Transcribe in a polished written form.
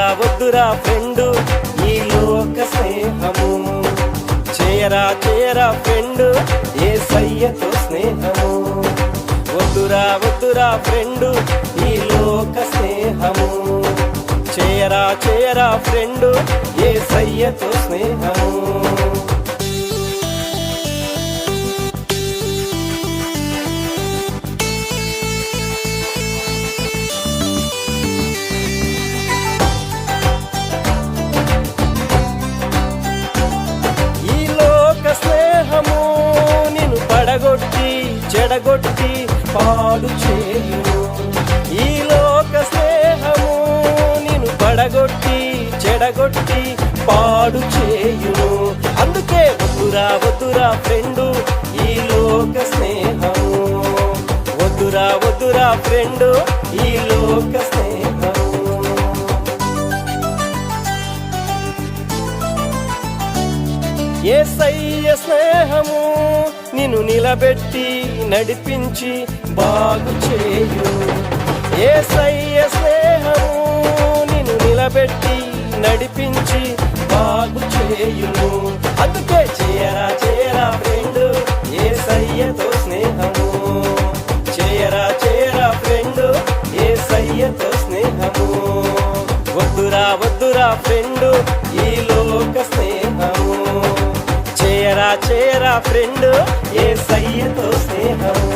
వద్దురా వద్దురా ఫ్రెండు ఈ లోక స్నేహము, చేయరా చేయరా ఫ్రెండు యేసయ్యతో స్నేహము. వద్దురా వద్దురా ఫ్రెండు ఈ లోక స్నేహము, చేయరా చేయరా ఫ్రెండు యేసయ్యతో స్నేహము. పడగొట్టి చెడగొట్టి పాడు చేయును. ఈ లోక స్నేహము నిన్ను పడగొట్టి చెడగొట్టి పాడు చేయును. అందుకే వద్దురా వద్దురా ఫ్రెండు ఈ లోక స్నేహము, వద్దురా వద్దురా ఫ్రెండు ఈ లోక స్నేహము. యేసయ్య స్నేహము నిన్ను నిలబెట్టి నడిపించి బాగు చేయు. యేసయ్య స్నేహము నిన్ను నిలబెట్టి నడిపించి బాగు చేయును. అందుకే చేయరా చేయరా ఫ్రెండు యేసయ్యతో స్నేహము, చేయరా చేయరా ఫ్రెండు యేసయ్యతో స్నేహము. వద్దురా వద్దురా ఫ్రెండు ఈ లోక స్నేహము, చేయరా చేయరా ఫ్రెండు యేసయ్యతో స్నేహము.